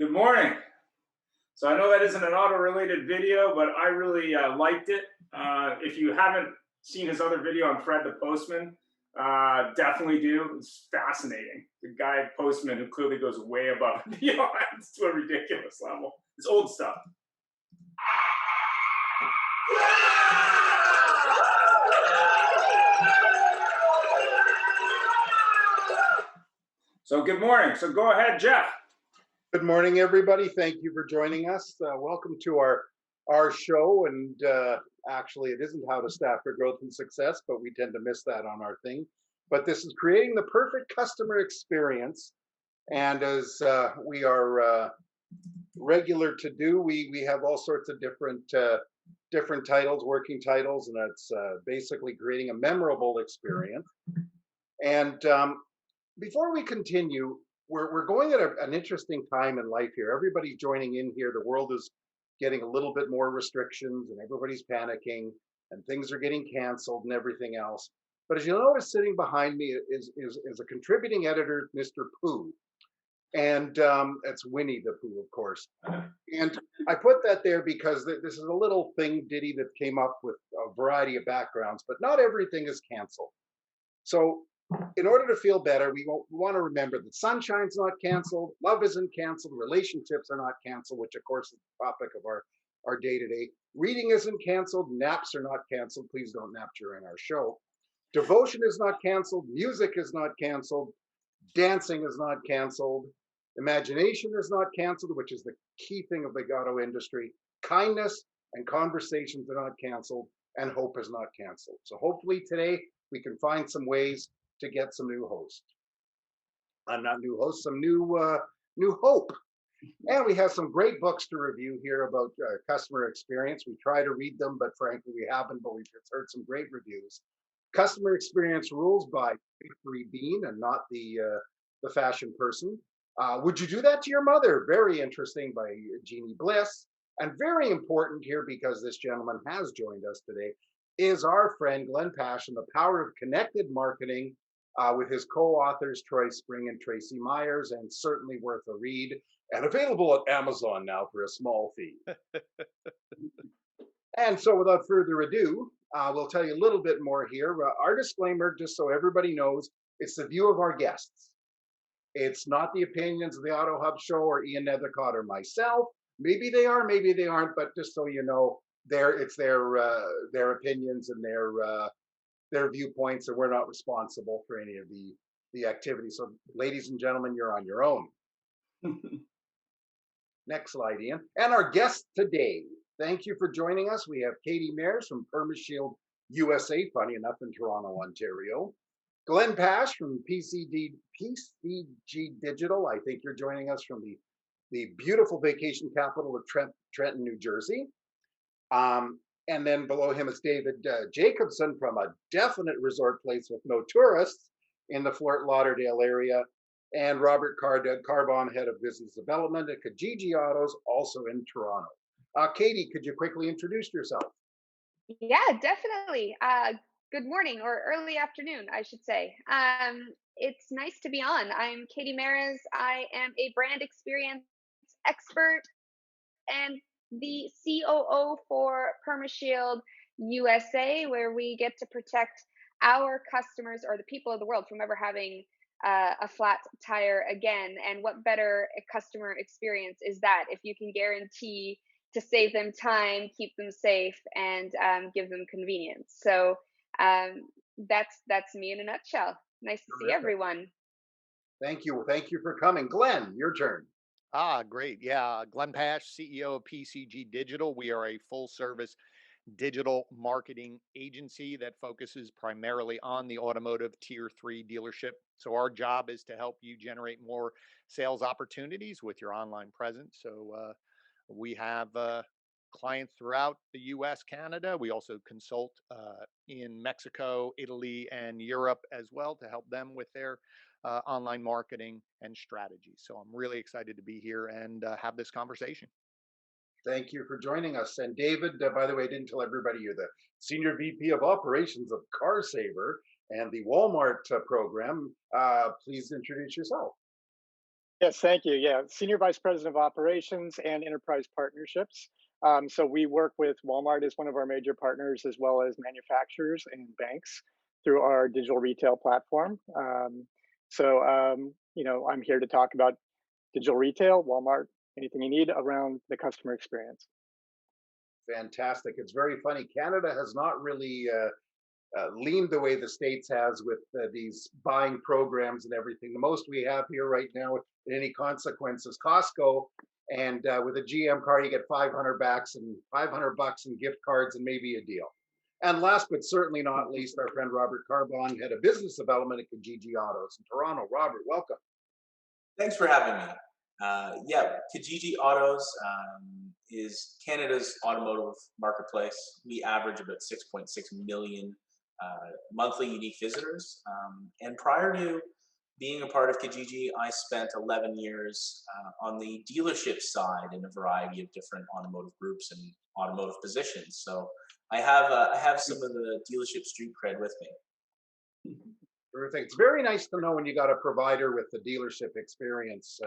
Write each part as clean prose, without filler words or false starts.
Good morning. So I know that isn't an auto-related video, but I really liked it. If you haven't seen his other video on Fred the Postman, definitely do. It's fascinating. The guy Postman who clearly goes way above and beyond to a ridiculous level. It's old stuff. So good morning. So go ahead, Jeff. Good morning, everybody. Thank you for joining us. Welcome to our show. And actually, it isn't how to staff for growth and success, but we tend to miss that on our thing. But this is creating the perfect customer experience. And as we are regular to do, we have all sorts of different titles, working titles, and it's basically creating a memorable experience. And before we continue, we're going at an interesting time in life here. Everybody's joining in here. The world is getting a little bit more restrictions, and everybody's panicking, and things are getting canceled and everything else. But as you notice, sitting behind me is a contributing editor, Mr. Pooh, and it's Winnie the Pooh, of course. And I put that there because this is a little thing ditty that came up with a variety of backgrounds, but not everything is canceled. So in order to feel better, we want to remember that sunshine's not canceled, love isn't canceled, relationships are not canceled, which of course is the topic of our day to day. Reading isn't canceled, naps are not canceled. Please don't nap during our show. Devotion is not canceled, music is not canceled, dancing is not canceled, imagination is not canceled, which is the key thing of the auto industry. Kindness and conversations are not canceled, and hope is not canceled. So hopefully today we can find some ways to get some new hosts. Not new hosts, some new hope. And we have some great books to review here about customer experience. We try to read them, but frankly, we haven't, but we've heard some great reviews. Customer Experience Rules by Victory Bean and not the fashion person. Would you do that to your mother? Very interesting by Jeannie Bliss. And very important here, because this gentleman has joined us today, is our friend Glenn Pash and the Power of Connected Marketing with his co-authors Troy Spring and Tracy Myers, and certainly worth a read and available at Amazon now for a small fee. And so without further ado, we'll tell you a little bit more here. Our disclaimer, just so everybody knows, it's the view of our guests. It's not the opinions of the Auto Hub Show or Ian Nethercott or myself. Maybe they are, maybe they aren't, but just so you know, it's their opinions and their viewpoints, and we're not responsible for any of the activities. So, ladies and gentlemen, you're on your own. Next slide, Ian. And our guest today. Thank you for joining us. We have Katie Mares from PermaShield USA, funny enough, in Toronto, Ontario. Glenn Pash from PCG Digital. I think you're joining us from the beautiful vacation capital of Trenton, New Jersey. And then below him is David Jacobson from a definite resort place with no tourists in the Fort Lauderdale area. And Robert Carbon, head of business development at Kijiji Autos, also in Toronto. Katie, could you quickly introduce yourself? Yeah, definitely. Good morning or early afternoon, I should say. It's nice to be on. I'm Katie Mares. I am a brand experience expert and the COO for PermaShield USA, where we get to protect our customers or the people of the world from ever having a flat tire again. And what better a customer experience is that if you can guarantee to save them time, keep them safe, and give them convenience. So that's me in a nutshell. Nice to see everyone. Thank you for coming. Glenn, your turn. Great. Yeah. Glenn Pash, CEO of PCG Digital. We are a full service digital marketing agency that focuses primarily on the automotive tier 3 dealership. So our job is to help you generate more sales opportunities with your online presence. So we have clients throughout the US, Canada. We also consult in Mexico, Italy, and Europe as well to help them with their online marketing and strategy. So I'm really excited to be here and have this conversation. Thank you for joining us. And David, by the way, I didn't tell everybody you're the Senior VP of Operations of CarSaver and the Walmart program. Please introduce yourself. Yes, thank you. Yeah, Senior Vice President of Operations and Enterprise Partnerships. So we work with Walmart as one of our major partners, as well as manufacturers and banks through our digital retail platform. I'm here to talk about digital retail, Walmart, anything you need around the customer experience. Fantastic. It's very funny. Canada has not really leaned the way the States has with these buying programs and everything. The most we have here right now, in any consequence, is Costco. And with a GM card, you get 500 bucks and 500 bucks in gift cards and maybe a deal. And last but certainly not least, our friend Robert Carbon, head of business development at Kijiji Autos in Toronto. Robert, welcome. Thanks for having me. Yeah, Kijiji Autos is Canada's automotive marketplace. We average about 6.6 million monthly unique visitors. And prior to being a part of Kijiji, I spent 11 years on the dealership side in a variety of different automotive groups and automotive positions. So I have some of the dealership street cred with me. Terrific. It's very nice to know when you got a provider with the dealership experience.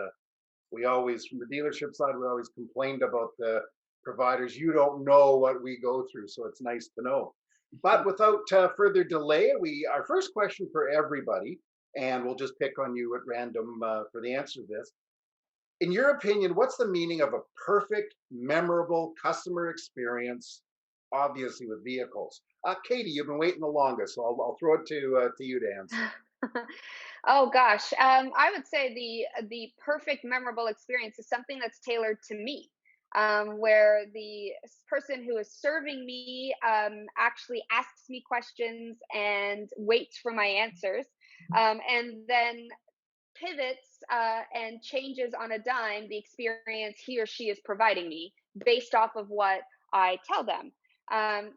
We always, from the dealership side, we always complained about the providers. You don't know what we go through, so it's nice to know. But without further delay, our first question for everybody, and we'll just pick on you at random for the answer to this. In your opinion, what's the meaning of a perfect, memorable customer experience, obviously with vehicles? Katie, you've been waiting the longest, so I'll throw it to you to answer. Oh gosh, I would say the perfect memorable experience is something that's tailored to me, where the person who is serving me actually asks me questions and waits for my answers, and then pivots and changes on a dime the experience he or she is providing me based off of what I tell them. Um,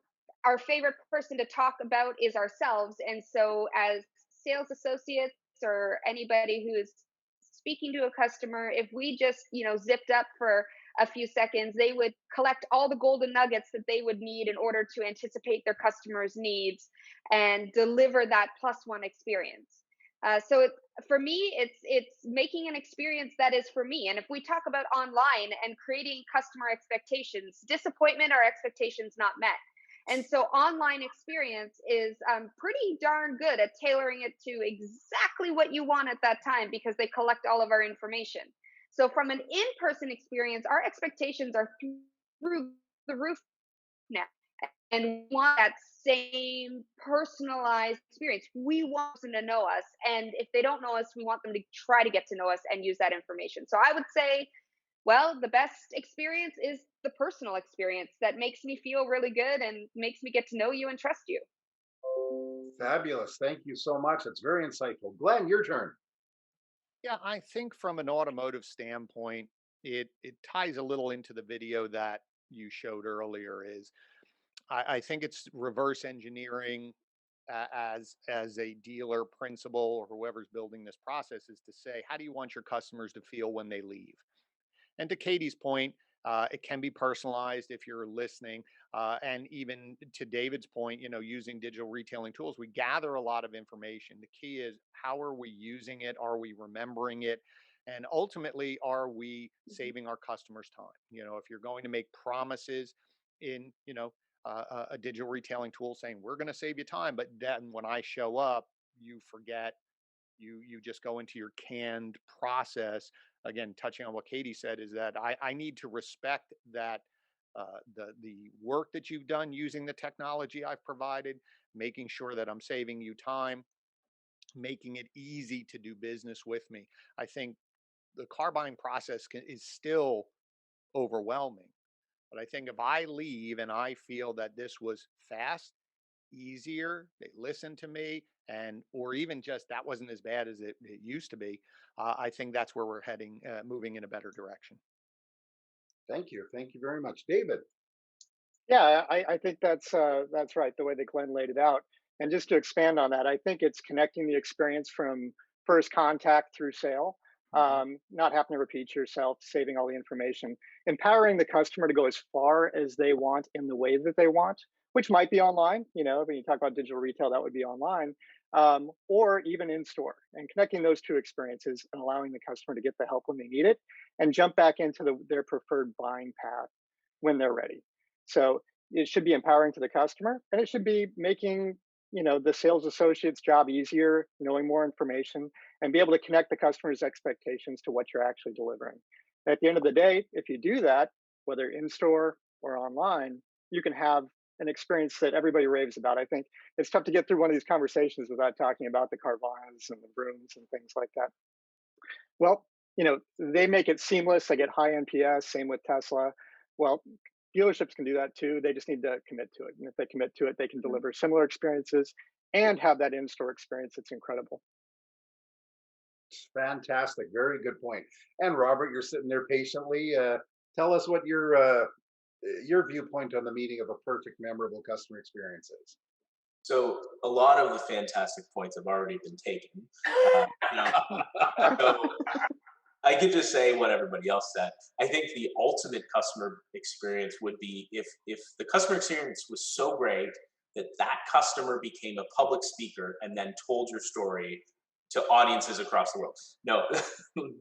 our favorite person to talk about is ourselves. And so, as sales associates or anybody who is speaking to a customer, if we just, zipped up for a few seconds, they would collect all the golden nuggets that they would need in order to anticipate their customers' needs and deliver that plus one experience. For me, it's making an experience that is for me. And if we talk about online and creating customer expectations, disappointment or expectations not met. And so online experience is pretty darn good at tailoring it to exactly what you want at that time because they collect all of our information. So from an in-person experience, our expectations are through the roof now, and we want that same personalized experience. We want them to know us, and if they don't know us, we want them to try to get to know us and use that information. So I would say, well, the best experience is the personal experience that makes me feel really good and makes me get to know you and trust you. Fabulous. Thank you so much. It's very insightful. Glenn, your turn. Yeah, I think from an automotive standpoint, it ties a little into the video that you showed earlier. Is I think it's reverse engineering as a dealer principal or whoever's building this process is to say, how do you want your customers to feel when they leave? And to Katie's point, it can be personalized if you're listening. And even to David's point, using digital retailing tools, we gather a lot of information. The key is how are we using it? Are we remembering it? And ultimately, are we saving our customers time? If you're going to make promises in, a digital retailing tool saying, we're going to save you time, but then when I show up, you forget, you just go into your canned process. Again, touching on what Katie said, is that I need to respect that the work that you've done using the technology I've provided, making sure that I'm saving you time, making it easy to do business with me. I think the car buying process is still overwhelming, but I think if I leave and I feel that this was fast, easier, they listened to me, and or even just that wasn't as bad as it used to be, I think that's where we're heading, moving in a better direction. Thank you. Thank you very much. David. Yeah, I think that's right, the way that Glenn laid it out. And just to expand on that, I think it's connecting the experience from first contact through sale, Mhm. not having to repeat yourself, saving all the information, empowering the customer to go as far as they want in the way that they want, which might be online. When you talk about digital retail, that would be online. or even in store, and connecting those two experiences and allowing the customer to get the help when they need it and jump back into their preferred buying path when they're ready. So it should be empowering to the customer, and it should be making the sales associate's job easier, knowing more information, and be able to connect the customer's expectations to what you're actually delivering. At the end of the day, if you do that, whether in store or online, you can have an experience that everybody raves about. I think it's tough to get through one of these conversations without talking about the Carvanas and the Brooms and things like that. Well, they make it seamless. They get high NPS. Same with Tesla. Well, dealerships can do that too. They just need to commit to it. And if they commit to it, they can deliver similar experiences and have that in-store experience. It's incredible. Fantastic. Very good point. And Robert, you're sitting there patiently. Tell us what your viewpoint on the meaning of a perfect, memorable customer experience is. So a lot of the fantastic points have already been taken. So I could just say what everybody else said. I think the ultimate customer experience would be if the customer experience was so great that that customer became a public speaker and then told your story to audiences across the world. No,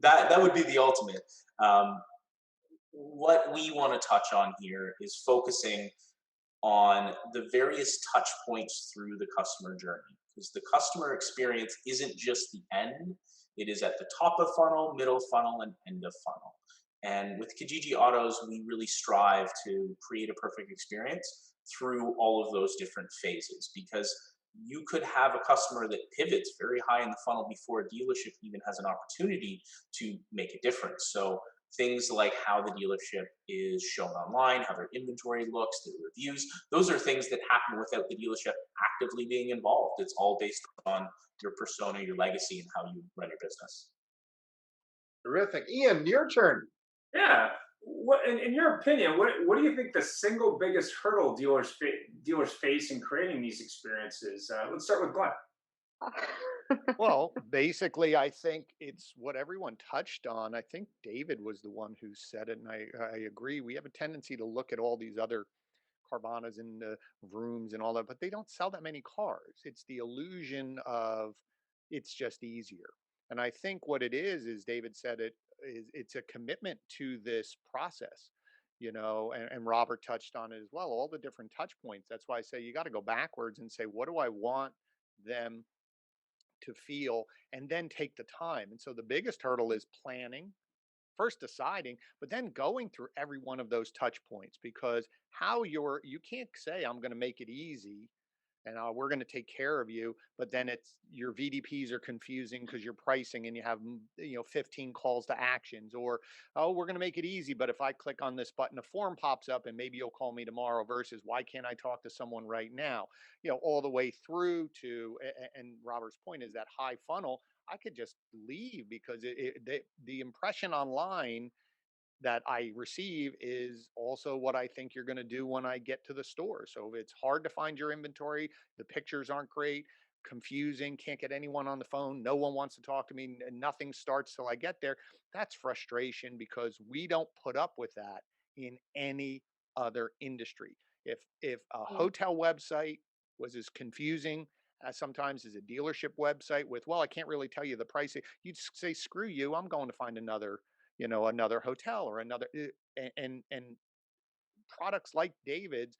that would be the ultimate. What we want to touch on here is focusing on the various touch points through the customer journey, because the customer experience isn't just the end. It is at the top of funnel, middle funnel, and end of funnel. And with Kijiji Autos, we really strive to create a perfect experience through all of those different phases, because you could have a customer that pivots very high in the funnel before a dealership even has an opportunity to make a difference. So things like how the dealership is shown online, how their inventory looks, their reviews, those are things that happen without the dealership actively being involved. It's all based on your persona, your legacy, and how you run your business. Terrific. Ian, your turn. Yeah. What, in your opinion, what do you think the single biggest hurdle dealers face in creating these experiences? Let's start with Glenn. Well, basically, I think it's what everyone touched on. I think David was the one who said it, and I agree. We have a tendency to look at all these other Carvanas and rooms and all that, but they don't sell that many cars. It's the illusion of it's just easier. And I think what it is David said it, is it's a commitment to this process, and Robert touched on it as well, all the different touch points. That's why I say you got to go backwards and say, what do I want them to feel, and then take the time. And so the biggest hurdle is planning, first deciding, but then going through every one of those touch points, because you can't say I'm going to make it easy and we're going to take care of you, but then it's your VDPs are confusing because you're pricing and you have 15 calls to actions, or oh, we're going to make it easy, but if I click on this button a form pops up and maybe you'll call me tomorrow, versus why can't I talk to someone right now, all the way through to, and Robert's point is that high funnel, I could just leave because the impression online that I receive is also what I think you're going to do when I get to the store. So if it's hard to find your inventory, the pictures aren't great, confusing, can't get anyone on the phone, no one wants to talk to me, and nothing starts till I get there, that's frustration, because we don't put up with that in any other industry. If a hotel website was as confusing as sometimes as a dealership website with, well, I can't really tell you the pricing, you'd say, screw you, I'm going to find another hotel or another, and products like David's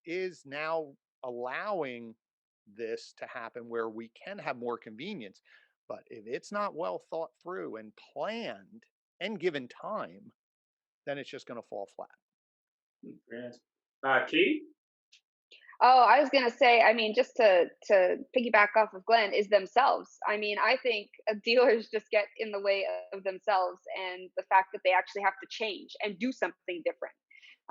is now allowing this to happen, where we can have more convenience. But if it's not well thought through and planned and given time, then it's just going to fall flat. Great. Katie? Oh, I was gonna say, I mean, just to piggyback off of Glenn, is themselves. I mean, I think dealers just get in the way of themselves, and the fact that they actually have to change and do something different.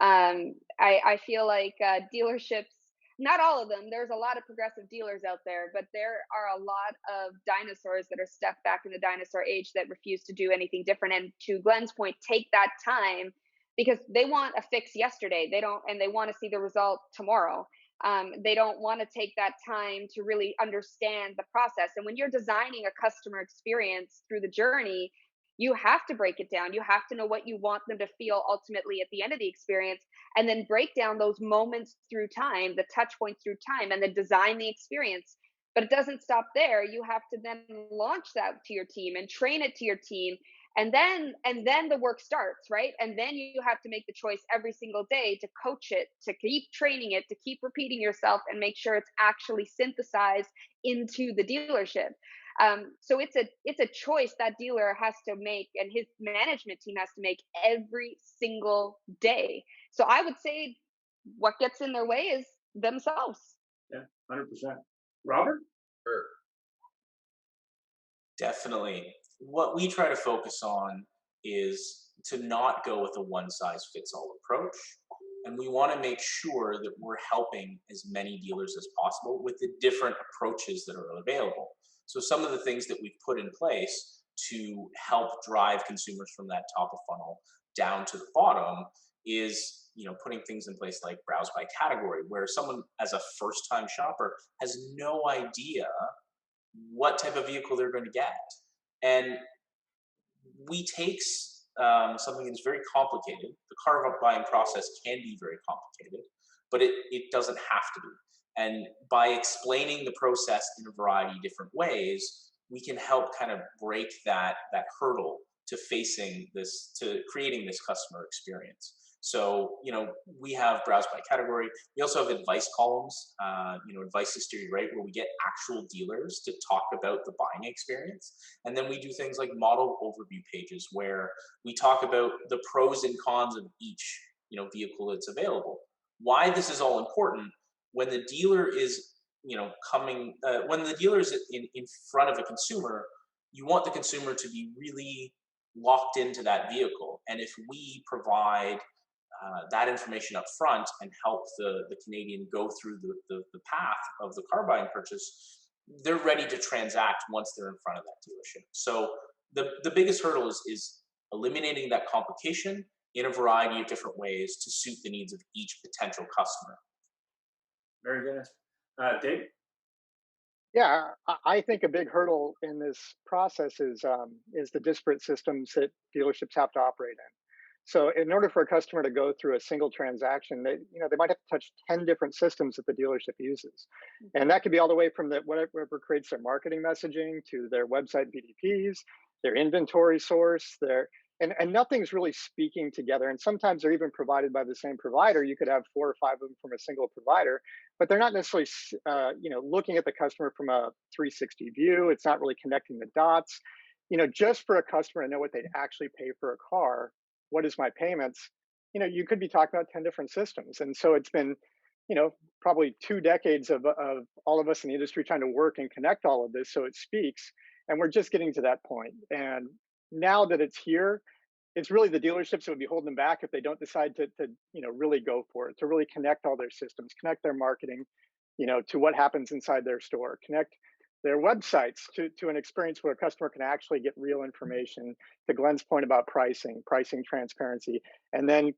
I feel like dealerships, not all of them. There's a lot of progressive dealers out there, but there are a lot of dinosaurs that are stuck back in the dinosaur age that refuse to do anything different. And to Glenn's point, take that time, because they want a fix yesterday. They don't, and they want to see the result tomorrow. They don't want to take that time to really understand the process. And when you're designing a customer experience through the journey, you have to break it down. You have to know what you want them to feel ultimately at the end of the experience, and then break down those moments through time, the touch points through time, and then design the experience But it doesn't stop there. You have to then launch that to your team and train it to your team. And then the work starts, right? And then you have to make the choice every single day to coach it, to keep training it, to keep repeating yourself and make sure it's actually synthesized into the dealership. So it's a choice that dealer has to make and his management team has to make every single day. So I would say what gets in their way is themselves. Yeah, 100%. Robert? Sure. Definitely. What we try to focus on is to not go with a one size fits all approach. And we want to make sure that we're helping as many dealers as possible with the different approaches that are available. So some of the things that we've put in place to help drive consumers from that top of funnel down to the bottom is, putting things in place like browse by category, where someone as a first time shopper has no idea what type of vehicle they're going to get. And we take something that's very complicated. The car buying process can be very complicated, but it doesn't have to be. And by explaining the process in a variety of different ways, we can help kind of break that hurdle to creating this customer experience. So, we have browse by category. We also have advice columns, advice to steer you right, where we get actual dealers to talk about the buying experience. And then we do things like model overview pages where we talk about the pros and cons of each, vehicle that's available. Why this is all important: when the dealer is, when the dealer is in front of a consumer, you want the consumer to be really locked into that vehicle. And if we provide that information up front and help the Canadian go through the path of the car buying purchase, they're ready to transact once they're in front of that dealership. So the biggest hurdle is eliminating that complication in a variety of different ways to suit the needs of each potential customer. Very good. Dave? Yeah, I think a big hurdle in this process is the disparate systems that dealerships have to operate in. So, in order for a customer to go through a single transaction, they might have to touch 10 different systems that the dealership uses, and that could be all the way from whatever creates their marketing messaging to their website BDPs, their inventory source, and nothing's really speaking together. And sometimes they're even provided by the same provider. You could have 4 or 5 of them from a single provider, but they're not necessarily, looking at the customer from a 360 view. It's not really connecting the dots. Just for a customer to know what they'd actually pay for a car, what is my payments? You could be talking about 10 different systems. And so it's been, probably 2 decades of all of us in the industry trying to work and connect all of this so it speaks. And we're just getting to that point. And now that it's here, it's really the dealerships that would be holding them back if they don't decide to really go for it, to really connect all their systems, connect their marketing, to what happens inside their store, connect their websites to an experience where a customer can actually get real information. To Glenn's point about pricing transparency, and then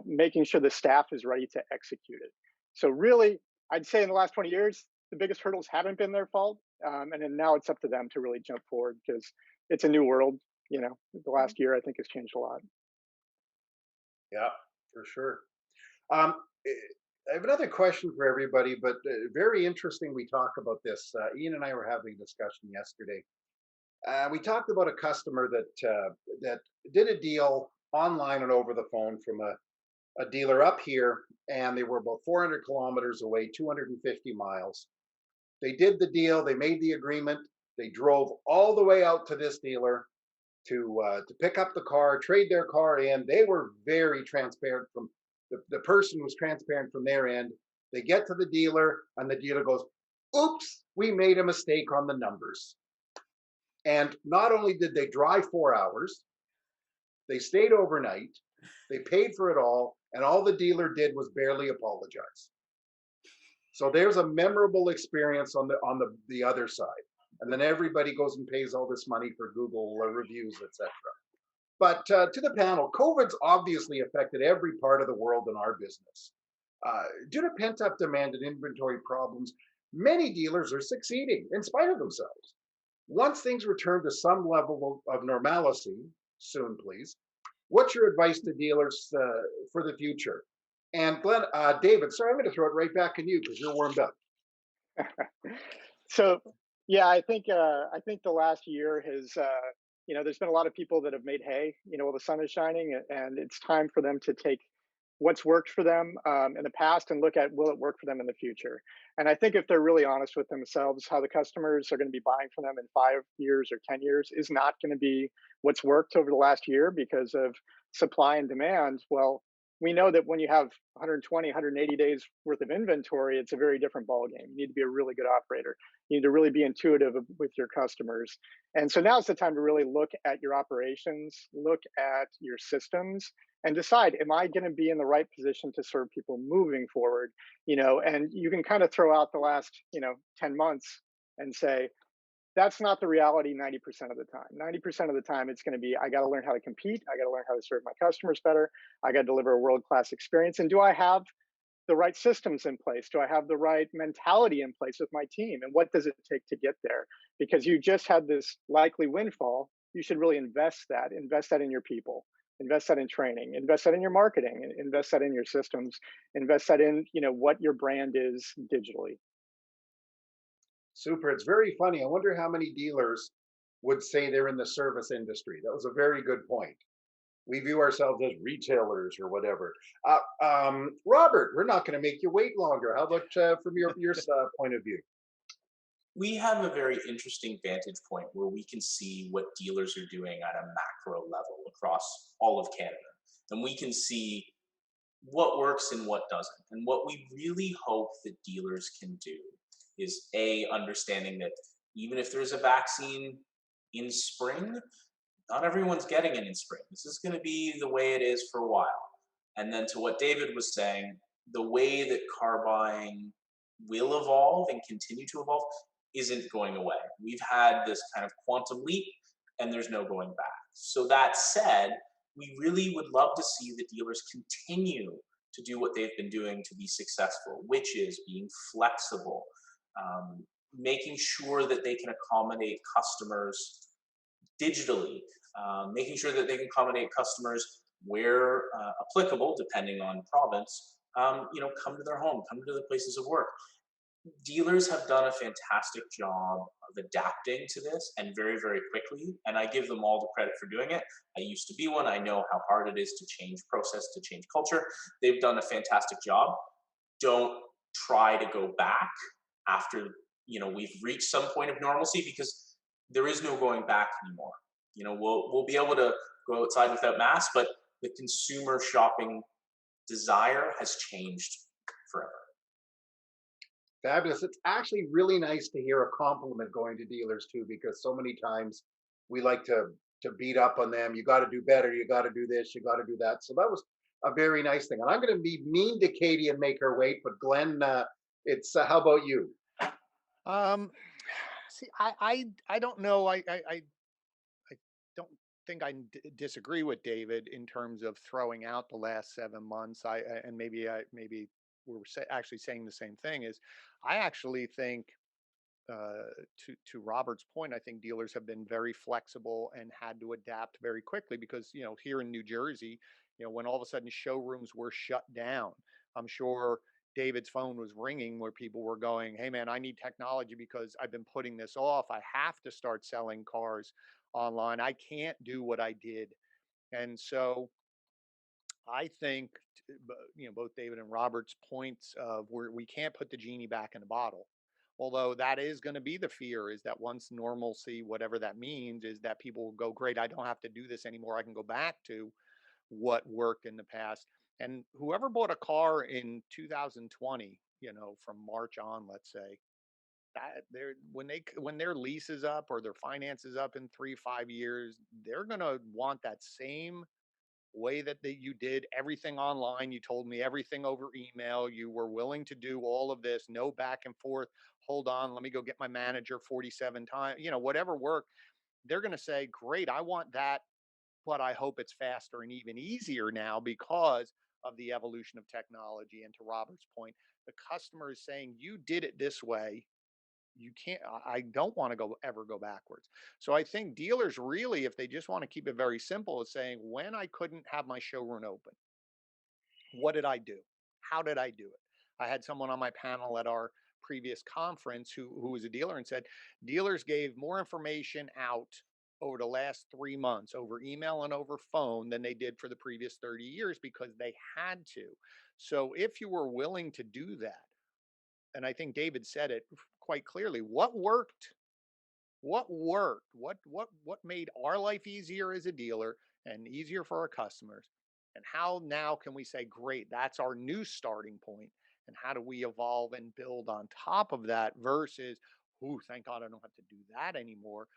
making sure the staff is ready to execute it. So really, I'd say in the last 20 years, the biggest hurdles haven't been their fault, and then now it's up to them to really jump forward because it's a new world. The last year I think has changed a lot. Yeah, for sure. Um, I have another question for everybody, but very interesting. We talk about this. Ian and I were having a discussion yesterday. We talked about a customer that did a deal online and over the phone from a dealer up here, and they were about 400 kilometers away, 250 miles. They did the deal. They made the agreement. They drove all the way out to this dealer to pick up the car, trade their car in. They were very transparent. From the person was transparent from their end. They get to the dealer, and the dealer goes, "Oops, we made a mistake on the numbers." And not only did they drive 4 hours, they stayed overnight, they paid for it all, and all the dealer did was barely apologize. So there's a memorable experience on the other side. And then everybody goes and pays all this money for Google reviews, etc. But to the panel, COVID's obviously affected every part of the world in our business. Due to pent-up demand and inventory problems, many dealers are succeeding in spite of themselves. Once things return to some level of normalcy, soon please, what's your advice to dealers for the future? And David, sorry, I'm going to throw it right back at you because you're warmed up. So yeah, I think the last year has there's been a lot of people that have made hay, while the sun is shining, and it's time for them to take what's worked for them in the past and look at will it work for them in the future. And I think if they're really honest with themselves, how the customers are going to be buying from them in 5 years or 10 years is not going to be what's worked over the last year because of supply and demand. Well, we know that when you have 120, 180 days worth of inventory, it's a very different ballgame. You need to be a really good operator. You need to really be intuitive with your customers. And so now's the time to really look at your operations, look at your systems, and decide, am I going to be in the right position to serve people moving forward? And you can kind of throw out the last, 10 months and say, that's not the reality 90% of the time. 90% of the time, it's going to be, I got to learn how to compete. I got to learn how to serve my customers better. I got to deliver a world class experience. And do I have the right systems in place? Do I have the right mentality in place with my team? And what does it take to get there? Because you just had this likely windfall. You should really invest that in your people, invest that in training, invest that in your marketing, invest that in your systems, invest that in, what your brand is digitally. Super. It's very funny. I wonder how many dealers would say they're in the service industry. That was a very good point. We view ourselves as retailers or whatever. Robert, we're not going to make you wait longer. How about from your point of view? We have a very interesting vantage point where we can see what dealers are doing at a macro level across all of Canada. And we can see what works and what doesn't. And what we really hope that dealers can do is understanding that even if there's a vaccine in spring, not everyone's getting it in spring. This is going to be the way it is for a while. And then to what David was saying, the way that car buying will evolve and continue to evolve isn't going away. We've had this kind of quantum leap and there's no going back. So that said, we really would love to see the dealers continue to do what they've been doing to be successful, which is being flexible, making sure that they can accommodate customers digitally, making sure that they can accommodate customers where applicable, depending on province, come to their home, come to the places of work. Dealers have done a fantastic job of adapting to this and very, very quickly. And I give them all the credit for doing it. I used to be one. I know how hard it is to change process, to change culture. They've done a fantastic job. Don't try to go back after, we've reached some point of normalcy because there is no going back anymore. We'll be able to go outside without masks, but the consumer shopping desire has changed forever. Fabulous. It's actually really nice to hear a compliment going to dealers too, because so many times we like to beat up on them. You got to do better. You got to do this. You got to do that. So that was a very nice thing. And I'm going to be mean to Katie and make her wait. But Glenn, it's how about you? Um, See, I don't know. I don't think disagree with David in terms of throwing out the last 7 months. And maybe we're actually saying the same thing. Is I actually think to Robert's point, I think dealers have been very flexible and had to adapt very quickly because here in New Jersey, when all of a sudden showrooms were shut down, I'm sure David's phone was ringing where people were going, "Hey man, I need technology because I've been putting this off. I have to start selling cars online. I can't do what I did." And so I think, both David and Robert's points of where we can't put the genie back in the bottle. Although that is going to be the fear is that once normalcy, whatever that means, is that people will go, great, I don't have to do this anymore. I can go back to what worked in the past. And whoever bought a car in 2020, from March on, let's say, that they're when their lease is up or their finance is up in 3, 5 years, they're gonna want that same way that you did everything online. You told me everything over email. You were willing to do all of this, no back and forth. Hold on, let me go get my manager 47 times, whatever work. They're going to say, great, I want that, but I hope it's faster and even easier now because of the evolution of technology. And to Robert's point, the customer is saying, you did it this way. You can't, I don't want to ever go backwards. So I think dealers really, if they just want to keep it very simple, is saying, when I couldn't have my showroom open, what did I do? How did I do it? I had someone on my panel at our previous conference who was a dealer and said dealers gave more information out over the last 3 months over email and over phone than they did for the previous 30 years because they had to. So if you were willing to do that, and I think David said it quite clearly, what worked? What worked? What made our life easier as a dealer and easier for our customers? And how now can we say, great, that's our new starting point? And how do we evolve and build on top of that versus, oh, thank God I don't have to do that anymore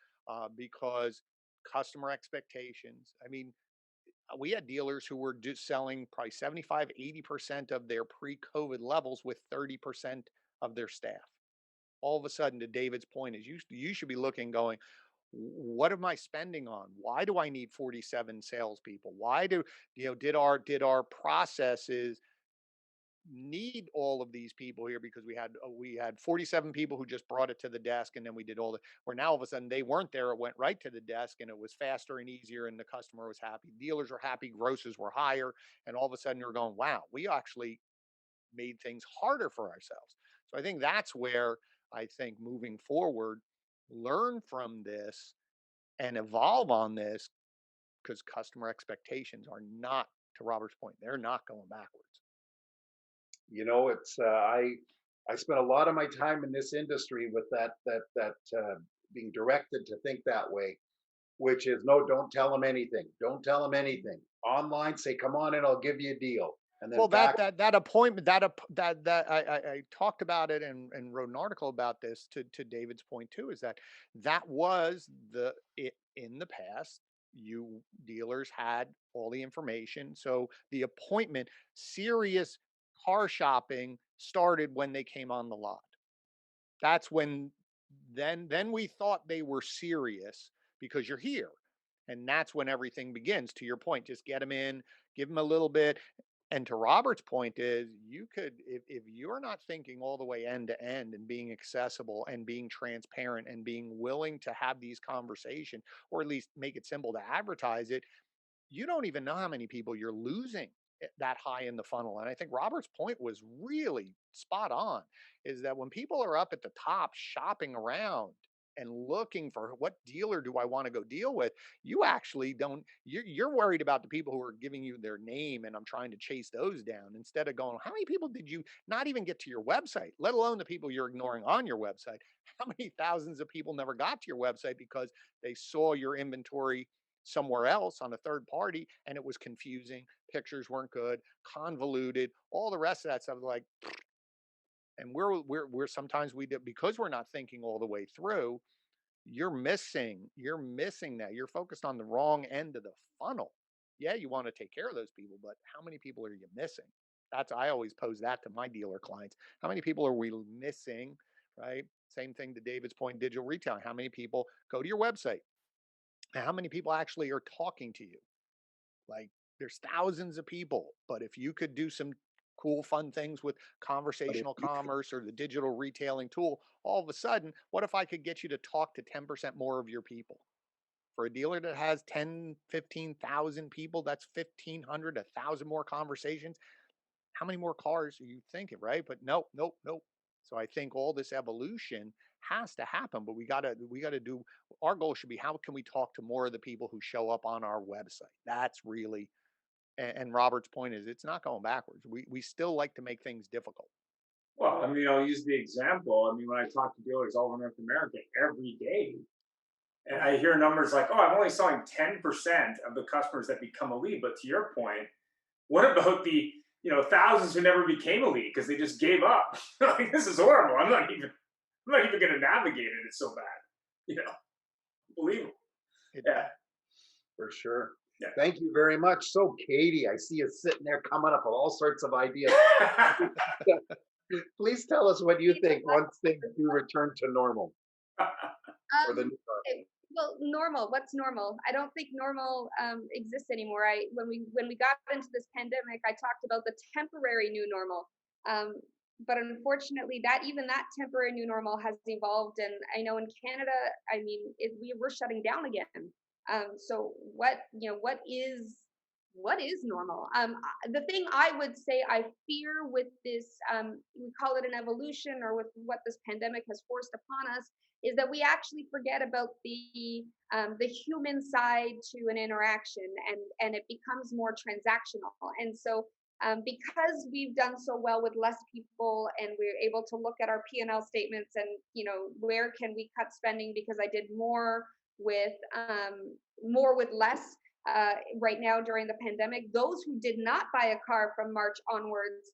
because customer expectations. I mean, we had dealers who were just selling probably 75, 80% of their pre-COVID levels with 30% of their staff. All of a sudden, to David's point, is you should be looking, going, what am I spending on? Why do I need 47 salespeople? Why do did our processes need all of these people here because we had 47 people who just brought it to the desk and then we did all the where now all of a sudden they weren't there, it went right to the desk and it was faster and easier and the customer was happy, dealers were happy, grosses were higher, and all of a sudden you're going, wow, we actually made things harder for ourselves. So I think that's where I think moving forward, learn from this and evolve on this because customer expectations are not, to Robert's point, they're not going backwards. It's I spent a lot of my time in this industry with that being directed to think that way, which is no, don't tell them anything. Don't tell them anything. Online, say, come on in, I'll give you a deal. And then Well, back, that appointment that I talked about it and wrote an article about this to David's point too, is that was in the past you dealers had all the information, so the appointment, serious car shopping started when they came on the lot. That's when then we thought they were serious because you're here. And that's when everything begins. To your point, just get them in, give them a little bit. And to Robert's point is you could if you're not thinking all the way end to end and being accessible and being transparent and being willing to have these conversations or at least make it simple to advertise it, you don't even know how many people you're losing that high in the funnel. And I think Robert's point was really spot on, is that when people are up at the top shopping around and looking for what dealer do I want to go deal with, you actually don't, you're worried about the people who are giving you their name and I'm trying to chase those down instead of going, how many people did you not even get to your website, let alone the people you're ignoring on your website? How many thousands of people never got to your website because they saw your inventory somewhere else on a third party and it was confusing, pictures weren't good, convoluted, all the rest of that stuff, like, and we're sometimes we do because we're not thinking all the way through. You're missing that. You're focused on the wrong end of the funnel. Yeah, you want to take care of those people, but how many people are you missing? That's, I always pose that to my dealer clients. How many people are we missing? Right? Same thing to David's point, digital retailing. How many people go to your website? And how many people actually are talking to you? Like, there's thousands of people, but if you could do some cool, fun things with but if conversational you commerce or the digital retailing tool, all of a sudden, what if I could get you to talk to 10% more of your people? For a dealer that has 10, 15,000 people, that's 1,500, 1,000 more conversations. How many more cars are you thinking, right? But nope, nope, nope. So I think all this evolution has to happen, but we gotta do, our goal should be how can we talk to more of the people who show up on our website? That's really, and Robert's point is it's not going backwards. We still like to make things difficult. Well, I mean, I'll use the example. I mean, when I talk to dealers all over North America every day, and I hear numbers like, "Oh, I'm only selling 10% of the customers that become a lead." But to your point, what about the thousands who never became a lead because they just gave up? Like, this is horrible. I'm not even going to navigate it. It's so bad. You know, Unbelievable. It, Yeah. for sure. Yeah. Thank you very much. So, Katie, I see you sitting there coming up with all sorts of ideas. Please tell us what you think once things do return to normal or the new normal. Well, normal. What's normal? I don't think normal exists anymore. When we got into this pandemic, I talked about the temporary new normal. But unfortunately, even that temporary new normal has evolved, and I know in Canada, I mean, we're shutting down again. So what is what is normal? The thing I would say I fear with this, we call it an evolution, or with what this pandemic has forced upon us, is that we actually forget about the human side to an interaction, and it becomes more transactional. And so, because we've done so well with less people, and we're able to look at our P&L statements, and where can we cut spending because I did with more with less, right now during the pandemic. Those who did not buy a car from March onwards,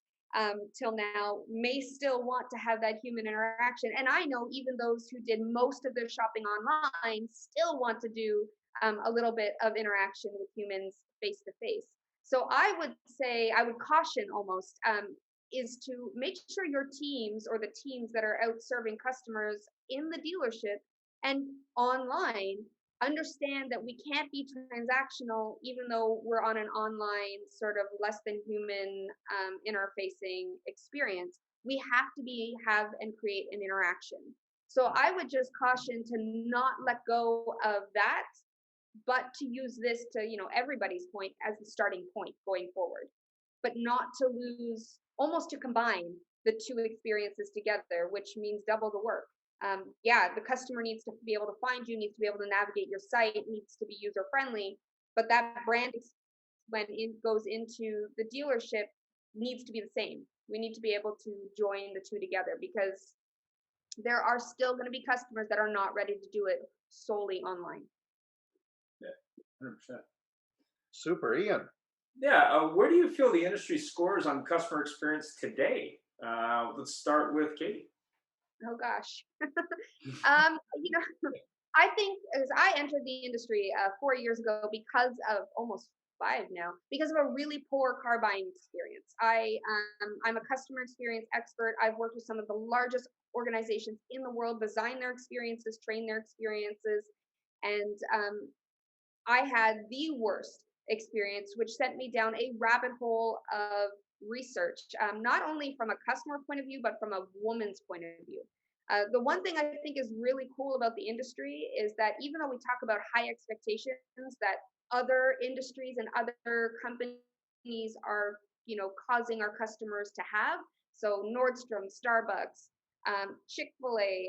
till now, may still want to have that human interaction. And I know even those who did most of their shopping online still want to do a little bit of interaction with humans face to face. So I would say, I would caution almost, is to make sure your teams, or the teams that are out serving customers in the dealership and online, understand that we can't be transactional even though we're on an online sort of less than human, interfacing experience. We have to have and create an interaction. So I would just caution to not let go of that, but to use this to, everybody's point as the starting point going forward, but not to lose, almost to combine the two experiences together, which means double the work. Yeah, the customer needs to be able to find you, needs to be able to navigate your site, needs to be user friendly, but that when it goes into the dealership, needs to be the same. We need to be able to join the two together, because there are still going to be customers that are not ready to do it solely online. Yeah, 100%. Super, Ian. Yeah, where do you feel the industry scores on customer experience today? Let's start with Katie. Oh gosh. I think, as I entered the industry 4 years ago, because of, almost 5 now, because of a really poor car buying experience. I'm a customer experience expert. I've worked with some of the largest organizations in the world, design their experiences, train their experiences, and I had the worst experience, which sent me down a rabbit hole of research, not only from a customer point of view, but from a woman's point of view. The one thing I think is really cool about the industry is that even though we talk about high expectations that other industries and other companies are, causing our customers to have, so Nordstrom, Starbucks, Chick-fil-A,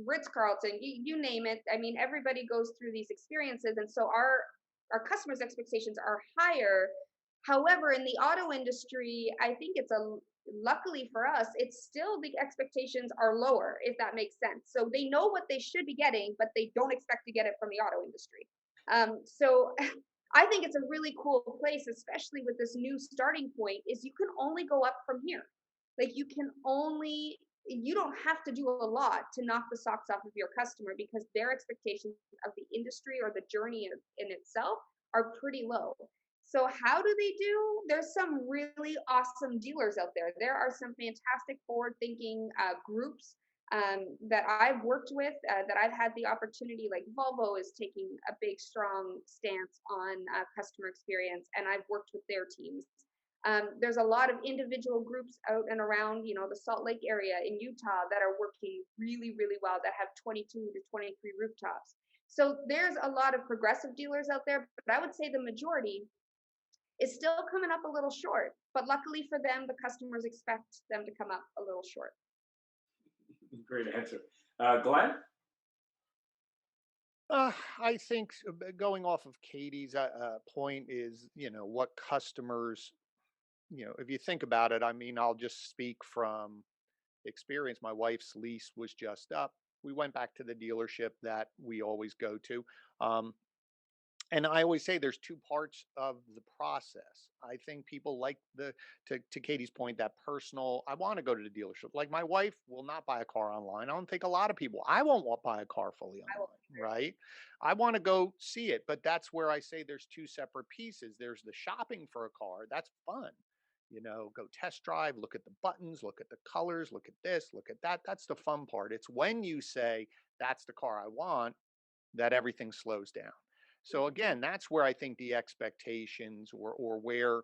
Ritz-Carlton, you name it. I mean, everybody goes through these experiences, and so our customers' expectations are higher. However, in the auto industry, I think luckily for us, it's still, the expectations are lower, if that makes sense. So they know what they should be getting, but they don't expect to get it from the auto industry. So I think it's a really cool place, especially with this new starting point, is you can only go up from here. Like, you don't have to do a lot to knock the socks off of your customer, because their expectations of the industry or the journey in itself are pretty low. So how do they do? There's some really awesome dealers out there. There are some fantastic forward-thinking groups that I've worked with, that I've had the opportunity, like Volvo is taking a big, strong stance on customer experience, and I've worked with their teams. There's a lot of individual groups out and around, the Salt Lake area in Utah that are working really, really well, that have 22 to 23 rooftops. So there's a lot of progressive dealers out there, but I would say the majority is still coming up a little short. But luckily for them, the customers expect them to come up a little short. Great answer. Glenn? I think, going off of Katie's point is, what customers, if you think about it, I mean, I'll just speak from experience. My wife's lease was just up. We went back to the dealership that we always go to. And I always say there's two parts of the process. I think people like to Katie's point, that personal, I want to go to the dealership. Like, my wife will not buy a car online. I don't think a lot of people, I won't buy a car fully online, right? I want to go see it, but that's where I say there's two separate pieces. There's the shopping for a car. That's fun. Go test drive, look at the buttons, look at the colors, look at this, look at that. That's the fun part. It's when you say, that's the car I want, that everything slows down. So again, that's where I think the expectations, or where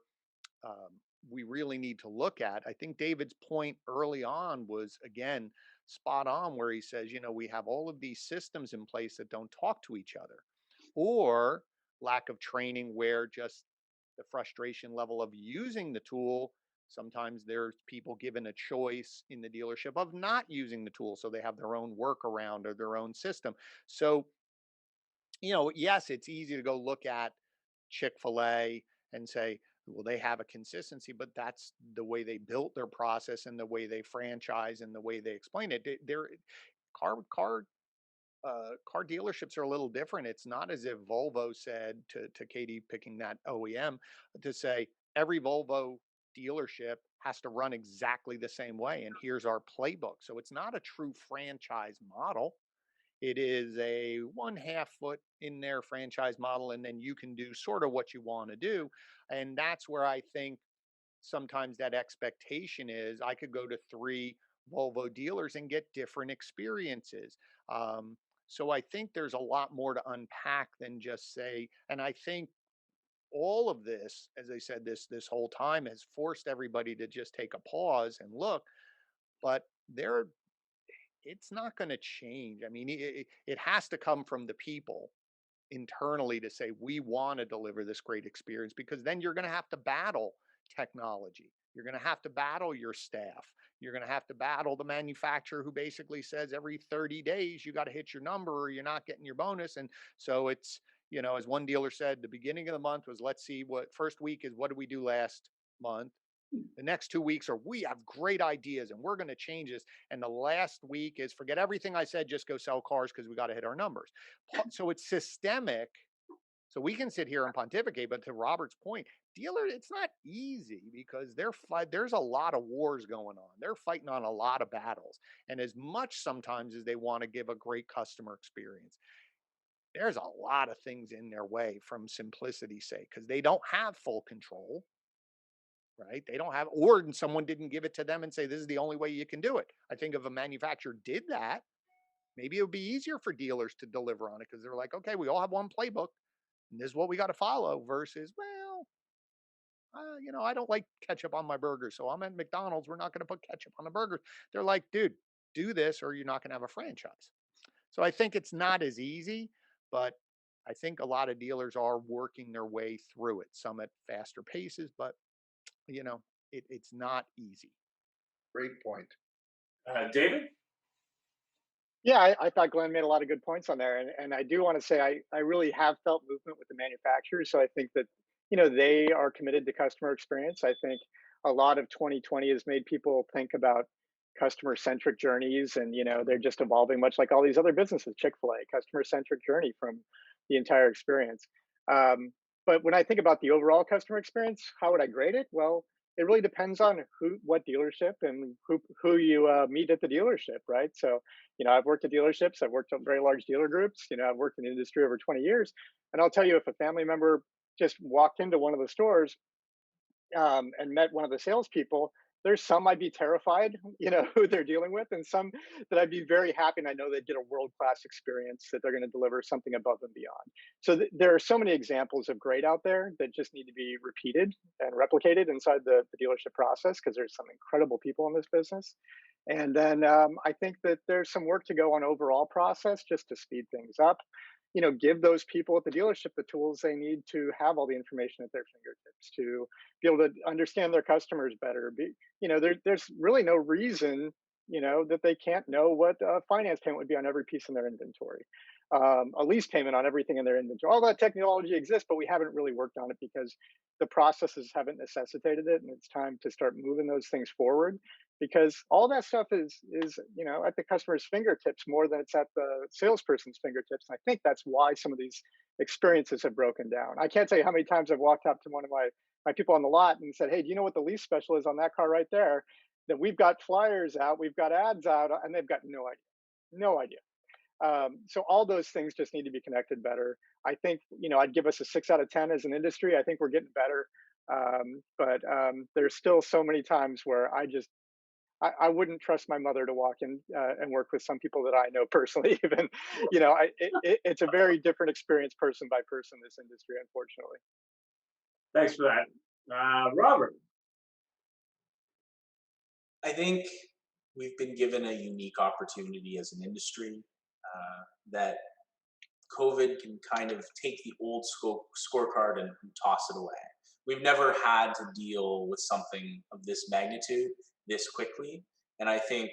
we really need to look at. I think David's point early on was, again, spot on, where he says, we have all of these systems in place that don't talk to each other, or lack of training, where just the frustration level of using the tool. Sometimes there's people given a choice in the dealership of not using the tool, so they have their own workaround or their own system. So, yes, it's easy to go look at Chick-fil-A and say, well, they have a consistency, but that's the way they built their process and the way they franchise and the way they explain it. They're car car car dealerships are a little different. It's not as if Volvo said to Katie, picking that OEM, to say every Volvo dealership has to run exactly the same way and here's our playbook. So it's not a true franchise model. It is a 1/2 foot in their franchise model, and then you can do sort of what you want to do. And that's where I think sometimes that expectation is I could go to 3 Volvo dealers and get different experiences. Um, so I think there's a lot more to unpack than just say, and I think all of this, as I said, this whole time has forced everybody to just take a pause and look, but there it's not going to change. I mean, it has to come from the people internally to say we want to deliver this great experience, because then you're going to have to battle technology, you're going to have to battle your staff, you're going to have to battle the manufacturer who basically says every 30 days you got to hit your number or you're not getting your bonus. And so it's, as one dealer said, the beginning of the month was, let's see, what first week is what did we do last month, the next 2 weeks are we have great ideas and we're going to change this, and the last week is forget everything I said, just go sell cars because we got to hit our numbers. So it's systemic. So we can sit here and pontificate, but to Robert's point, dealer, it's not easy because there's a lot of wars going on. They're fighting on a lot of battles. And as much sometimes as they want to give a great customer experience, there's a lot of things in their way from simplicity's sake because they don't have full control, right? They don't have, or someone didn't give it to them and say, this is the only way you can do it. I think if a manufacturer did that, maybe it would be easier for dealers to deliver on it because they're like, okay, we all have one playbook and this is what we got to follow versus, well, I don't like ketchup on my burger. So I'm at McDonald's. We're not going to put ketchup on the burger. They're like, dude, do this or you're not going to have a franchise. So I think it's not as easy, but I think a lot of dealers are working their way through it, some at faster paces, but it's not easy. Great point. David? Yeah, I thought Glenn made a lot of good points on there. And I do want to say I really have felt movement with the manufacturers. So I think that, they are committed to customer experience. I think a lot of 2020 has made people think about customer centric journeys and, they're just evolving much like all these other businesses, Chick-fil-A, customer centric journey from the entire experience. Um, but when I think about the overall customer experience, how would I grade it? Well, it really depends on what dealership and who you meet at the dealership, right? So, I've worked at dealerships, I've worked at very large dealer groups, I've worked in the industry over 20 years. And I'll tell you, if a family member just walked into one of the stores and met one of the salespeople, there's some I'd be terrified, who they're dealing with, and some that I'd be very happy and I know they'd get a world class experience, that they're going to deliver something above and beyond. So there are so many examples of great out there that just need to be repeated and replicated inside the dealership process because there's some incredible people in this business. And then I think that there's some work to go on overall process just to speed things up. Give those people at the dealership the tools they need to have all the information at their fingertips to be able to understand their customers better. There's really no reason, that they can't know what a finance payment would be on every piece in their inventory, a lease payment on everything in their inventory. All that technology exists, but we haven't really worked on it because the processes haven't necessitated it, and it's time to start moving those things forward because all that stuff is at the customer's fingertips more than it's at the salesperson's fingertips. And I think that's why some of these experiences have broken down. I can't tell you how many times I've walked up to one of my people on the lot and said, hey, do you know what the lease special is on that car right there? That we've got flyers out, we've got ads out, and they've got no idea. No idea. So all those things just need to be connected better. I think, I'd give us a 6 out of 10 as an industry. I think we're getting better. But there's still so many times where I wouldn't trust my mother to walk in and work with some people that I know personally. Even, it's a very different experience person by person, this industry, unfortunately. Thanks for that. Robert? I think we've been given a unique opportunity as an industry that COVID can kind of take the old scorecard and toss it away. we've never had to deal with something of this magnitude this quickly. And I think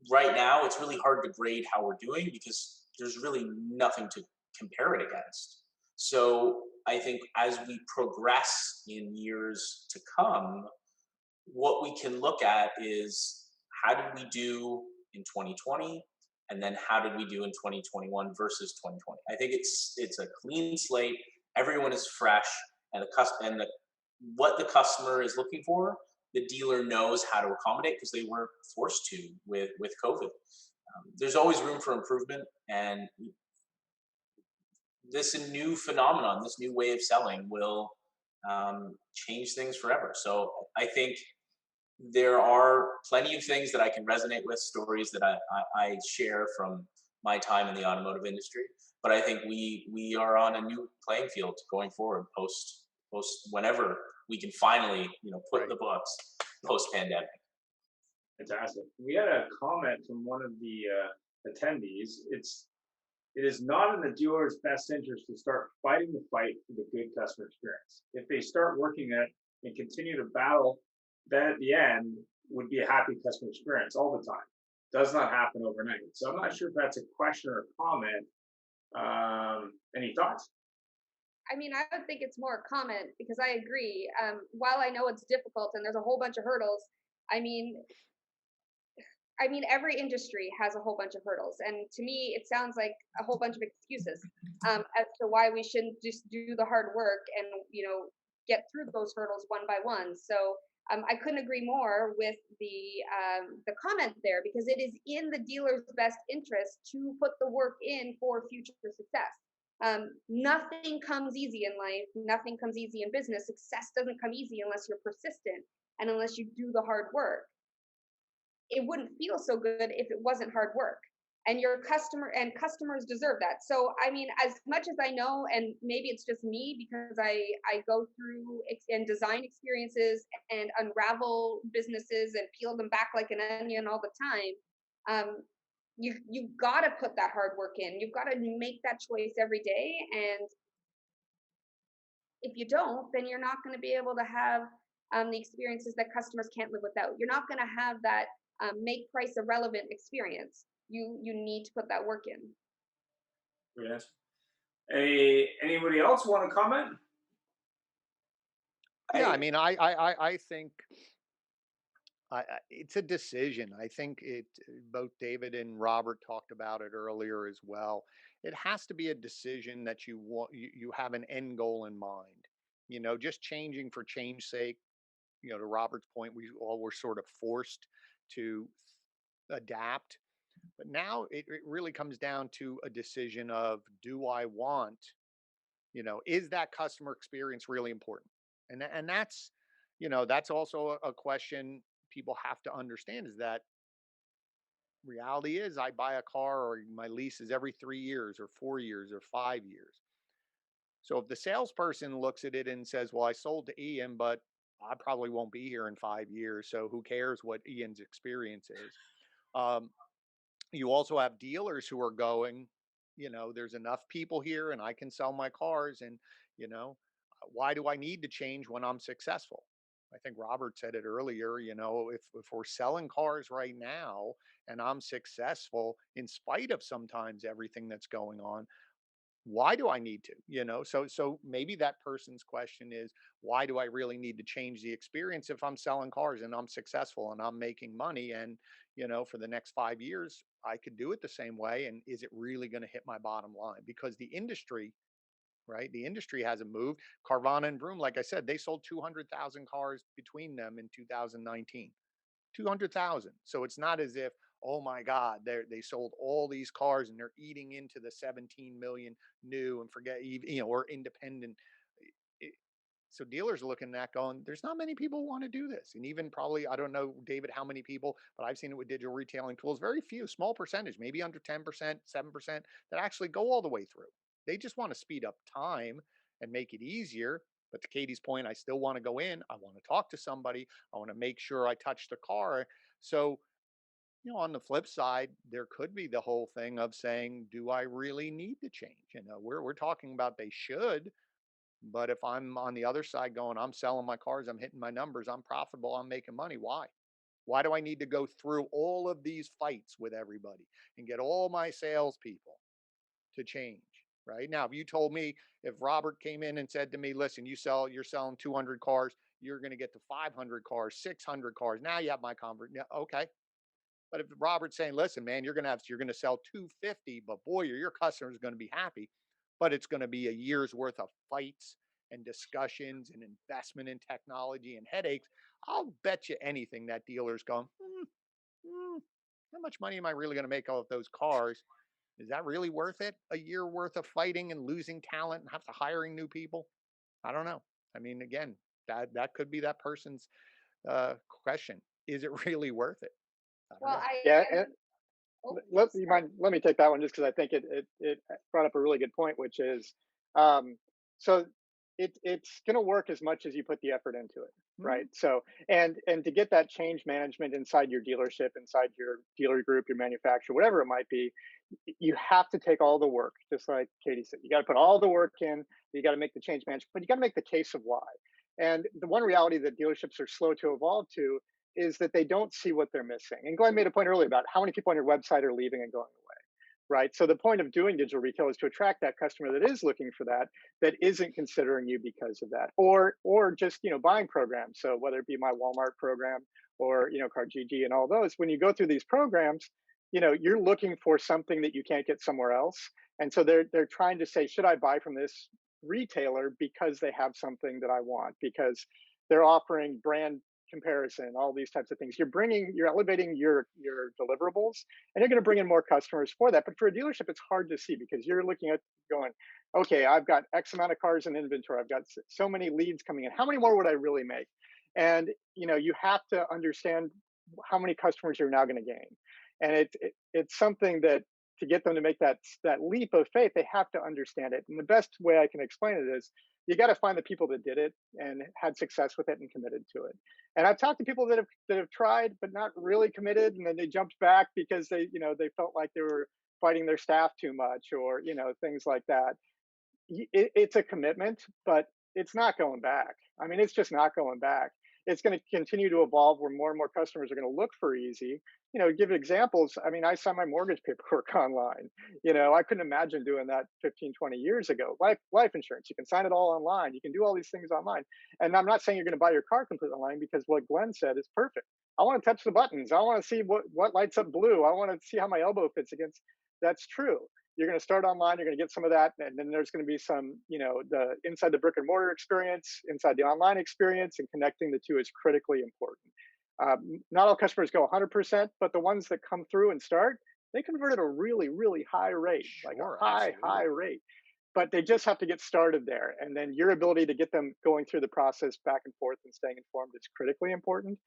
right now it's really hard to grade how we're doing because there's really nothing to compare it against. So I think as we progress in years to come, what we can look at is how did we do in 2020, and then how did we do in 2021 versus 2020. I think it's a clean slate, everyone is fresh, and what the customer is looking for, the dealer knows how to accommodate because they weren't forced to with COVID. There's always room for improvement, and this new phenomenon, this new way of selling will change things forever. So I think there are plenty of things that I can resonate with, stories that I share from my time in the automotive industry. But I think we are on a new playing field going forward, post whenever we can finally put in the books post pandemic. Fantastic. We had a comment from one of the attendees. It is not in the dealer's best interest to start fighting the fight for the good customer experience. If they start working it and continue to battle, then at the end would be a happy customer experience all the time. Does not happen overnight. So I'm not sure if that's a question or a comment. Any thoughts? I mean, I would think it's more a comment because I agree. While I know it's difficult and there's a whole bunch of hurdles, I mean, every industry has a whole bunch of hurdles, and to me, it sounds like a whole bunch of excuses as to why we shouldn't just do the hard work and get through those hurdles one by one. So I couldn't agree more with the comment there because it is in the dealer's best interest to put the work in for future success. Nothing comes easy in life. Nothing comes easy in business. Success doesn't come easy unless you're persistent and unless you do the hard work. It wouldn't feel so good if it wasn't hard work, and customers deserve that. So I mean, as much as I know, and maybe it's just me because I go through and design experiences and unravel businesses and peel them back like an onion all the time. You've got to put that hard work in. You've got to make that choice every day, and if you don't, then you're not going to be able to have the experiences that customers can't live without. You're not going to have that make price irrelevant experience. You need to put that work in. Yes. Anybody else want to comment? Yeah, I mean, I think it's a decision. I think both David and Robert talked about it earlier as well. It has to be a decision that you want, you have an end goal in mind. Just changing for change sake, to Robert's point, we all were sort of forced to adapt. But now it really comes down to a decision of, do I want, is that customer experience really important? And that's also a question people have to understand, is that reality is I buy a car or my lease is every 3 years or 4 years or 5 years. So if the salesperson looks at it and says, well, I sold to Ian, but I probably won't be here in 5 years, so who cares what Ian's experience is? You also have dealers who are going, there's enough people here and I can sell my cars. And, why do I need to change when I'm successful? I think Robert said it earlier, if we're selling cars right now and I'm successful in spite of sometimes everything that's going on, why do I need to? So maybe that person's question is, why do I really need to change the experience if I'm selling cars and I'm successful and I'm making money, and for the next 5 years I could do it the same way, and is it really going to hit my bottom line? Because the industry, right, the industry hasn't moved. Carvana and Vroom, like I said, they sold 200,000 cars between them in 2019. 200,000. So it's not as if, oh my God, they sold all these cars and they're eating into the 17 million new, and forget, or independent. So dealers are looking at that going, there's not many people who want to do this. And even probably, I don't know, David, how many people, but I've seen it with digital retailing tools, very few, small percentage, maybe under 10%, 7%, that actually go all the way through. They just want to speed up time and make it easier. But to Katie's point, I still want to go in. I want to talk to somebody. I want to make sure I touch the car. So, on the flip side, there could be the whole thing of saying, do I really need to change? We're talking about they should, But if I'm on the other side going, I'm selling my cars, I'm hitting my numbers, I'm profitable, I'm making money. Why? Why do I need to go through all of these fights with everybody and get all my salespeople to change? Right now, if you told me, if Robert came in and said to me, listen, you're selling 200 cars, you're going to get to 500 cars, 600 cars. Now you have my convert. Yeah, okay. But if Robert's saying, listen, man, you're going to sell 250, but boy, your customer is going to be happy, but it's going to be a year's worth of fights and discussions and investment in technology and headaches. I'll bet you anything that dealer's going, how much money am I really going to make off those cars? Is that really worth it? A year worth of fighting and losing talent and have to hiring new people? I don't know. I mean, again, that could be that person's question. Is it really worth it? I don't Well, know. Yeah, I and would. Oh, sorry. let me take that one just because I think it brought up a really good point, which is um, so it's going to work as much as you put the effort into it, right? Mhm. So and to get that change management inside your dealership, inside your dealer group, your manufacturer, whatever it might be, you have to take all the work, just like Katie said. You got to put all the work in. You got to make the change management, but you got to make the case of why. And the one reality that dealerships are slow to evolve to is that they don't see what they're missing. And Glenn made a point earlier about how many people on your website are leaving and going away, right? So the point of doing digital retail is to attract that customer that is looking for that, that isn't considering you because of that, or just buying programs. So whether it be my Walmart program or CarGG and all those, when you go through these programs, you're looking for something that you can't get somewhere else, and so they're trying to say, should I buy from this retailer because they have something that I want, because they're offering brand comparison, all these types of things. You're elevating your deliverables, and you're going to bring in more customers for that. But for a dealership, it's hard to see because you're looking at going, okay, I've got X amount of cars in inventory. I've got so many leads coming in. How many more would I really make? And you have to understand how many customers you're now going to gain, and it's something that to get them to make that leap of faith, they have to understand it. And the best way I can explain it is you got to find the people that did it and had success with it and committed to it. And I've talked to people that have tried but not really committed, and then they jumped back because they felt like they were fighting their staff too much, or things like that. It's a commitment, but it's not going back. I mean, it's just not going back. It's going to continue to evolve where more and more customers are going to look for easy. Give examples. I mean, I signed my mortgage paperwork online. I couldn't imagine doing that 15, 20 years ago. Life insurance, you can sign it all online. You can do all these things online. And I'm not saying you're going to buy your car completely online, because what Glenn said is perfect. I want to touch the buttons. I want to see what lights up blue. I want to see how my elbow fits against. That's true. You're going to start online, you're going to get some of that, and then there's going to be some, the inside the brick and mortar experience, inside the online experience, and connecting the two is critically important. Not all customers go 100%, but the ones that come through and start, they convert at a really, really high rate, like Sure, a high absolutely. rate. But they just have to get started there, and then your ability to get them going through the process back and forth and staying informed is critically important.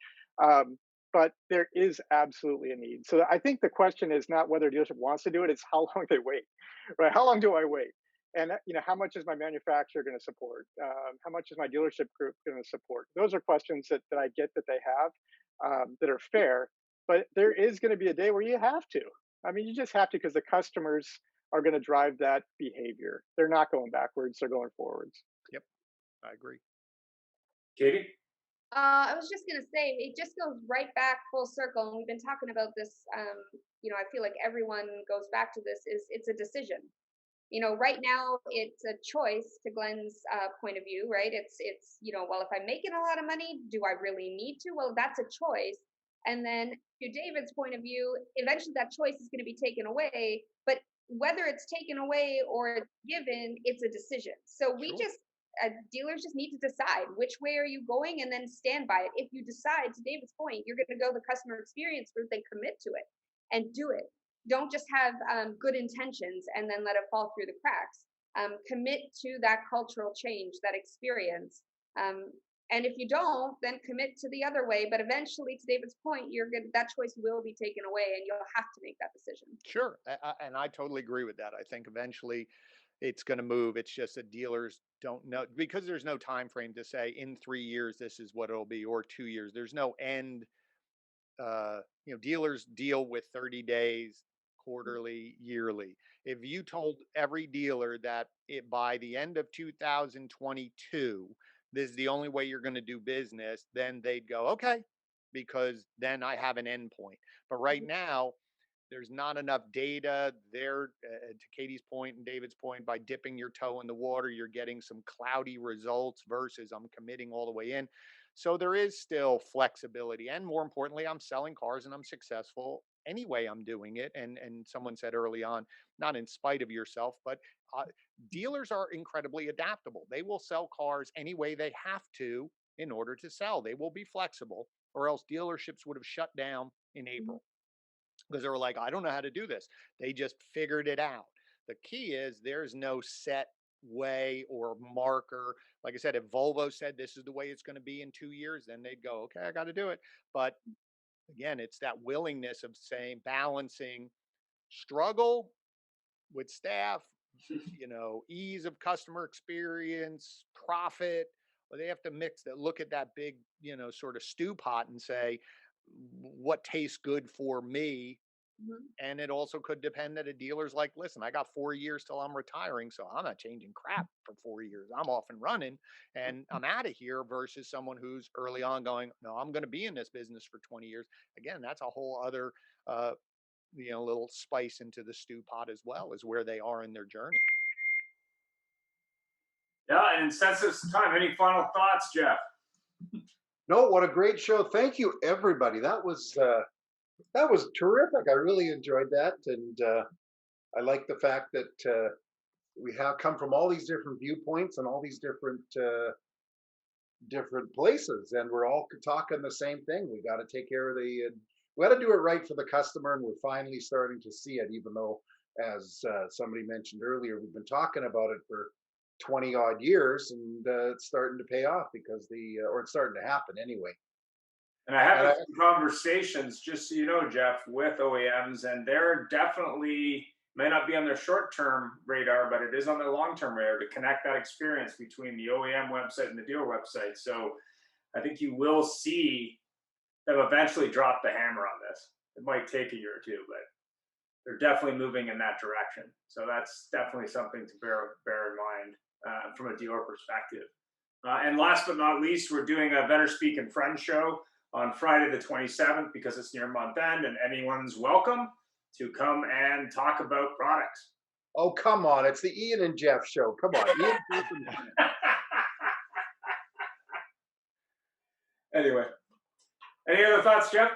um, but there is absolutely a need. So I think the question is not whether a dealership wants to do it; it's how long they wait, right? How long do I wait? And how much is my manufacturer going to support? How much is my dealership group going to support? Those are questions that I get that they have, that are fair. But there is going to be a day where you have to. I mean, you just have to, because the customers are going to drive that behavior. They're not going backwards; they're going forwards. Yep, I agree. Katie? I was just gonna say, it just goes right back full circle, and we've been talking about this. I feel like everyone goes back to this. Is It's a decision. Right now it's a choice. To Glenn's point of view, right? Well, if I'm making a lot of money, do I really need to? Well, that's a choice. And then to David's point of view, eventually that choice is going to be taken away. But whether it's taken away or given, it's a decision. So Sure. dealers just need to decide which way are you going, and then stand by it. If you decide, to David's point, you're going to go the customer experience route, then commit to it and do it. Don't just have good intentions and then let it fall through the cracks. Commit to that cultural change, that experience. Um, and if you don't, then commit to the other way. But eventually, to David's point, that choice will be taken away, and you'll have to make that decision. Sure. And I totally agree with that. I think eventually it's going to move. It's just that dealers don't know, because there's no time frame to say in 3 years this is what it'll be, or 2 years. There's no end. Dealers deal with 30 days, quarterly, yearly. if you told every dealer that by the end of 2022, this is the only way you're going to do business, then they'd go, okay, because then I have an endpoint. But right now, there's not enough data there. To Katie's point and David's point, by dipping your toe in the water, you're getting some cloudy results versus I'm committing all the way in. So there is still flexibility. And more importantly, I'm selling cars and I'm successful anyway I'm doing it. And someone said early on, not in spite of yourself, but uh, dealers are incredibly adaptable. They will sell cars any way they have to in order to sell. They will be flexible, or else dealerships would have shut down in April because they were like, I don't know how to do this. They just figured it out. The key is there's no set way or marker. Like I said, if Volvo said this is the way it's going to be in 2 years, then they'd go, okay, I got to do it. But again, it's that willingness of saying, balancing struggle with staff, ease of customer experience, profit. Or they have to mix that, look at that big, sort of stew pot and say, what tastes good for me. And it also could depend that a dealer's like, listen, I got 4 years till I'm retiring, so I'm not changing crap for 4 years. I'm off and running and I'm out of here, versus someone who's early on going, no, I'm going to be in this business for 20 years. Again, that's a whole other, little spice into the stew pot as well, as where they are in their journey. Yeah, and since it's time, any final thoughts, Jeff? No, what a great show. Thank you, everybody. That was terrific. I really enjoyed that. And I like the fact that we have come from all these different viewpoints and all these different places, and we're all talking the same thing. We got to take care of we got to do it right for the customer, and we're finally starting to see it, even though, as somebody mentioned earlier, we've been talking about it for 20 odd years, and it's starting to pay off because or it's starting to happen anyway. And I have had some conversations, just so you know, Jeff, with OEMs, and they're definitely, may not be on their short-term radar, but it is on their long-term radar to connect that experience between the OEM website and the dealer website. So I think you will see them eventually drop the hammer on this. It might take a year or two, but they're definitely moving in that direction. So that's definitely something to bear in mind from a dealer perspective. And last but not least, we're doing a Better Speak and Friends show on Friday the 27th, because it's near month end, and anyone's welcome to come and talk about products. Oh, come on. It's the Ian and Jeff show. Come on. Ian, Anyway, any other thoughts, Jeff?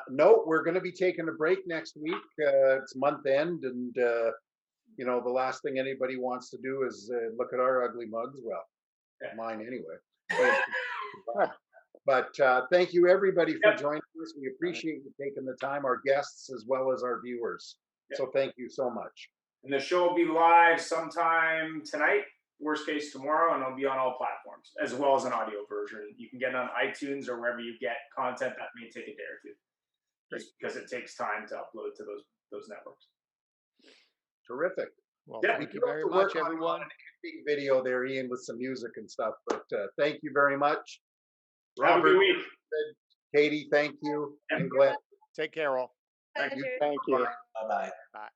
no, we're going to be taking a break next week. It's month end, and the last thing anybody wants to do is look at our ugly mugs. Well, mine anyway. But thank you, everybody, for joining us. We appreciate you taking the time, our guests as well as our viewers. So thank you so much. And the show will be live sometime tonight, worst case tomorrow, and it'll be on all platforms, as well as an audio version. You can get it on iTunes or wherever you get content. That may take a day or two, just because it takes time to upload to those networks. Terrific. Well, thank you very much, everyone. On an video there, Ian, with some music and stuff. But thank you very much. Have a good week. Katie, thank you. And Glenn. Take care, all. Thank you. Thank you. Bye-bye. Bye.